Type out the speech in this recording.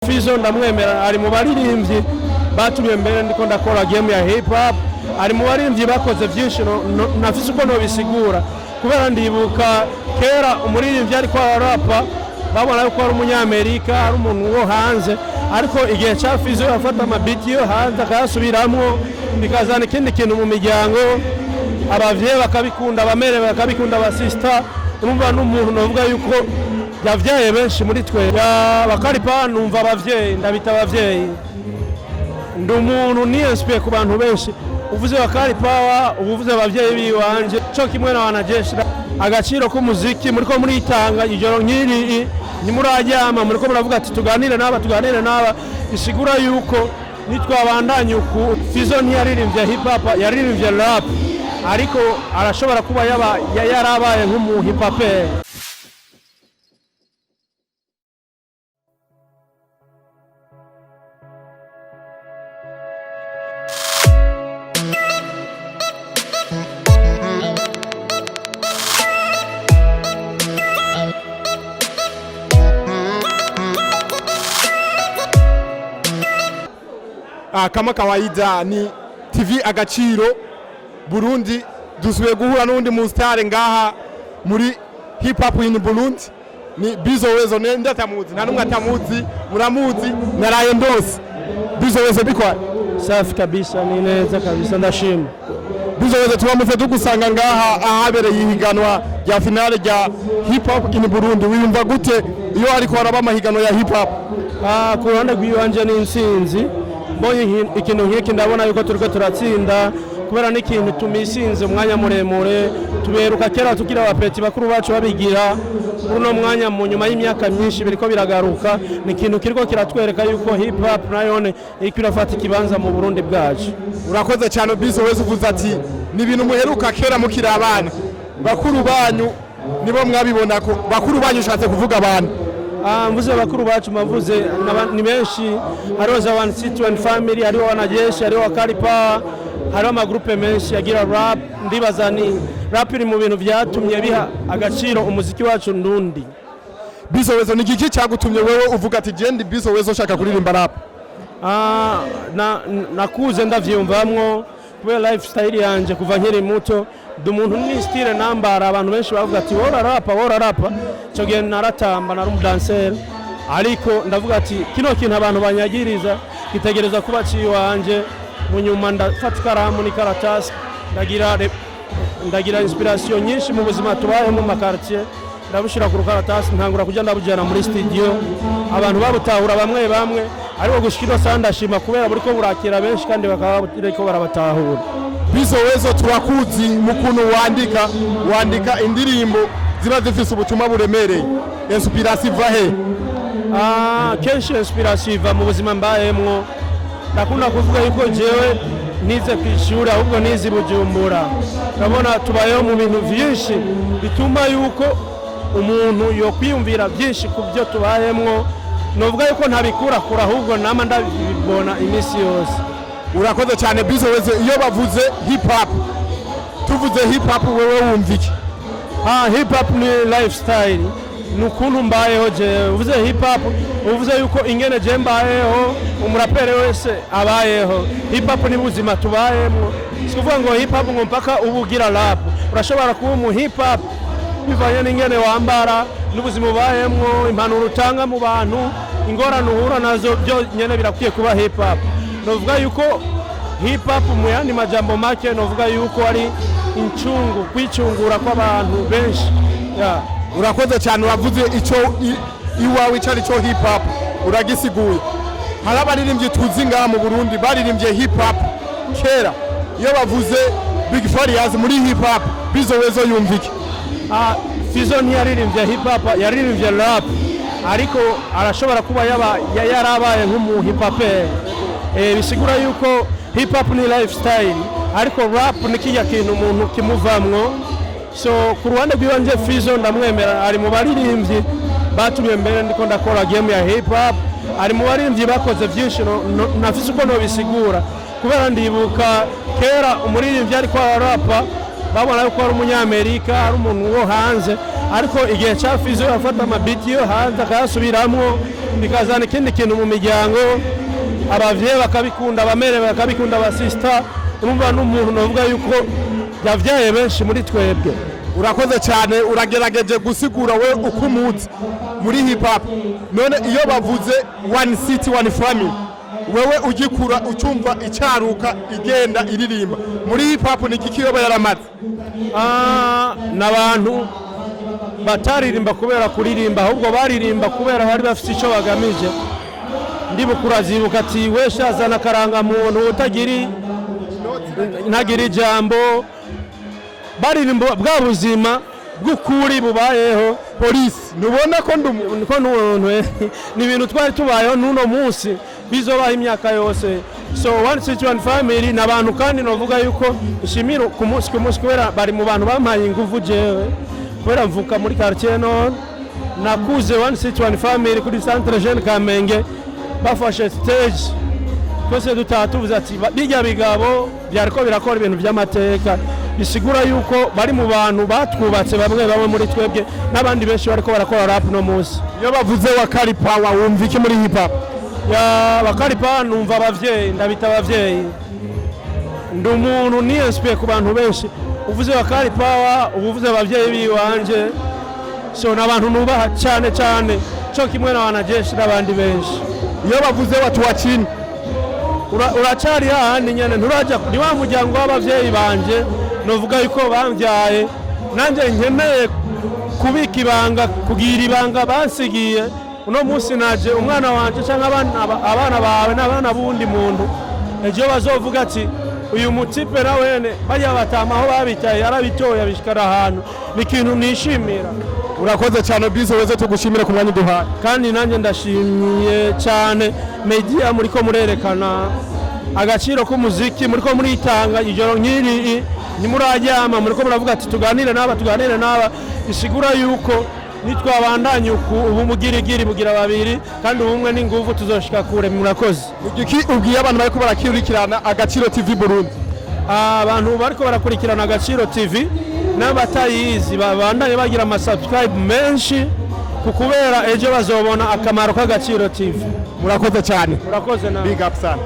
Fizo ndamwemera ari mu baririmbyi batumye mbere ndiko ndakora game ya hip hop, ari mu baririmbyi bakoze byinshi nafise uko no bisigura kubera ndibuka kera umuririmbyi ariko arapa babona yuko ari umunyamerika ari umuntu wo hanze, ariko igihe cya Fizo yafata amabiti yo hanze akayasubiramwo bikazana ikindi kintu mu miryango, abavyeyi bakabikunda, abamere bakabikunda, abasista urumva n'umuntu novuga yuko yavyaye benshi muri twe bakaripa. Numva abavyeyi ndabita abavyeyi, ndi umuntu niinspire ku bantu benshi. Uvuze bakaripa uvuze abavyeyi biwanje cyo kimwe na wanajeshi. Agaciro k'umuziki muriko muritanga ijoro nk'iri nimurajyama muriko muravuga ati tuganire n'aba isigura yuko nitwabandanye uku. Fizo ntiyaririmbye hip hop, yaririmbye rap, ariko arashobora kuba yarabaye nk'umu hip hop. Kama kawaida ni TV Agaciro Burundi, dusubiye guhura n'undi mu star ngaha muri hip hop in Burundi. Ni Bizo Wezo, ndatamuzi nta numwe atamuzi, muramuzi naraye ndose. Bizo Wezo bikwa safi kabisa, ni neza kabisa, ndashima. Bizo Wezo turamutse tugusanga ngaha ahabereye ihiganwa rya finale rya hip hop in Burundi. Wiyumva gute iyo ariko haraba amahiganwa ya hip hop? Ku ruhande rw'iwanje ni intsinzi, mbonye ikintu nk'iki ndabona yuko turiko turatsinda kubera n'ikintu tumisinze umwanya muremure. Tuberuka kera tukira abapeti bakuru bacu babigira, uno mwanya mu nyuma y'imyaka myinshi biriko biragaruka. Ni ikintu kiriko kiratwereka yuko hip hop nayone iriko irafata ikibanza mu Burundi bwacu. Urakoze cyane Bizo Wezo, uvuze ati ni ibintu muheruka kera mukiri abana, bakuru banyu nibo mwabibona ko bakuru banyu ushatse kuvuga abantu. Mvuze bakuru bacu mavuze ni benshi, hariho za One City One Family, hariho wanajeshi, hariho wakaripa, hariho amagrupe menshi yagira rap. Ndibaza ni rap iri mu bintu byatumye biha agaciro umuziki wacu ndundi. Bizo Wezo, ni iki cyagutumye wewe uvuga ati jendi Bizo Wezo shaka kuririmba rap? Nakuze ndavyumvamwo kubera lifestyle yanje kuva nkiri muto. Umuntu ni style nambara, abantu benshi bavuga ati wora rapa cyo gihe naratamba nari umudancer, ariko ndavuga ati kino kintu abantu banyagiriza kitegereza kuba ciwanje. Munyuma ndafata ikaramu n'ikaratasi, ndagira inspiration nyinshi mu buzima tubaye mu makartier, ndabushira ku rukaratasi, ntangura kujya ndabujana muri studio. Abantu babutahura bamwe ariko gushikira sandashima kubera buriko burakira benshi kandi bakaba bariko barabatahura. Bizo Wezo, turakuzi mukuntu wandika indirimbo ziba zifise ubutumwa buremereye. Inspiration iva he? Kenshi inspiration iva mu buzima mbayemwo. Ndakunda kuvuga yuko jewe nize kwishura ahubwo nize Bujumbura. Ndabona tubayeho mu bintu vyinshi bituma yuko umuntu yo kwiyumvira byinshi ku byo tubayemwo. Novuga yuko ntabikura ahubwo nama ndabibona imisi yose. Urakoze cyane Bizo Wezo. Iyo bavuze hip hop, tuvuze hip hop wewe wumva iki? Hip hop ni lifestyle, nukuntu mbayeho je. Uvuze hip hop uvuze yuko ingene je mbayeho, umurapere wese abayeho. Hip hop ni buzima tubayemo. Sikuvuga ngo hip hop ngo mpaka ubugira rap. Urashobora kuba mu hip hop bivanye n'ingene wambara, n'ubuzima ubayemo, impanuro utanga mu bantu, ingorane uhura nazo, byo nyene birakwiye kuba hip hop. Novuga yuko hip hop mu yandi majambo make novuga yuko ari incungu, kwicungura kw'abantu benshi. Urakoze cyane, uravuze icyo iwawe icari cyo hip hop uragisiguye. Hari abaririmbyi tuzi ngaha mu Burundi baririmbye hip hop kera. Iyo bavuze Big Farious muri hip hop, Bizo Wezo yumva iki? Fizo ntiyaririmbye hip hop, yaririmbye rap, ariko arashobora kuba yarabaye nk'umu hip hop. Bisigura yuko hip hop ni lifestyle, ariko rap ni kijya kintu umuntu kimuvamwo. So ku ruhande rw'iwanje Fizo ndamwemera, ari mu baririmbyi batumye mbere ndiko ndakora game ya hip hop, ari mu baririmbyi bakoze byinshi nafise uko no bisigura kubera ndibuka kera umuririmbyi ariko arapa babona yuko ari umunyamerika, ari umuntu wo hanze, ariko igihe cya Fizo yafata amabiti yo hanze akayasubiramwo bikazana ikindi kintu mu miryango, abavyeyi bakabikunda, abamere bakabikunda, abasista, urumva n'umuntu novuga yuko yavyaye benshi muri twebwe. Urakoze cyane, uragerageje gusigura we uko umuzi muri hip hop. None iyo bavuze one city one family, wewe ugikura ucumva icyaruka igenda iririmba muri hip hop ni iki yoba yaramaze? N'abantu bataririmba kubera kuririmba, ahubwo baririmba kubera bari bafite icyo bagamije. Ndibukura zibuka ati wesha azana karanga muntu utagiri ntagira ijambo, baririmba bwa buzima bw'ukuri bubayeho. Polisi nubona ko n'umuntu ni ibintu twari tubayeho n'uno munsi bizobaho imyaka yose. So one city one family n'abantu kandi novuga yuko ishimiro ku munsi kubera bari mu bantu bampaye ingufu jewe, kubera mvuka muri quartier nord, nakuze one city one family kuri centre jeune Kamenge, bafashe stage twese tutatuvuze ati bijya bigabo byariko birakora ibintu by'amateka, bisigura yuko bari mu bantu batwubatse bamwe muri twebwe n'abandi benshi bariko barakora rap no munsi. Iyo bavuze Wakali Power wumva iki muri hip hop? Ya Wakali Power numva abavyeyi, ndabita abavyeyi, ndi umuntu ni inspire ku bantu benshi. Uvuze Wakali Power uvuze abavyeyi biwanje, so n'abantu nubaha cyane cyane cyo kimwe n'abanajeshi n'abandi benshi. Iyo bavuze watu wa chini uracari hahandi nyene nturaja ni wa muryango w'abavyeyi banje, novuga yuko bambyaye nanje nkeneye kubika ibanga, kugira ibanga bansigiye. Uno munsi naje umwana wanje cyangwa abana bawe n'abana bundi muntu ejo bazovuga ati uyu mutipe na wene bajya batamaho babitaye yarabitoya bishikara ahantu, ni ikintu nishimira. Urakoze cyane Bizo, weze tugushimire ku mwanya duhaye. Kandi nanjye ndashimiye cyane media muriko murerekana agaciro k'umuziki, muriko muritanga ijoro nk'iri nimurajyama, muriko muravuga ati tuganire n'aba, isigura yuko nitwabandanye ubu mugirigiri bugira babiri kandi ubumwe n'ingufu tuzoshika kure. Murakoze. Iki ubwiye abantu bariko barakurikirana Agaciro TV Burundi? Abantu bariko barakurikirana Agaciro TV n'abatayizi babandanye bagira subscribe menshi, kubera ejo bazobona akamaro k'Agaciro TV. Murakoze cyane. Murakoze na big up sana.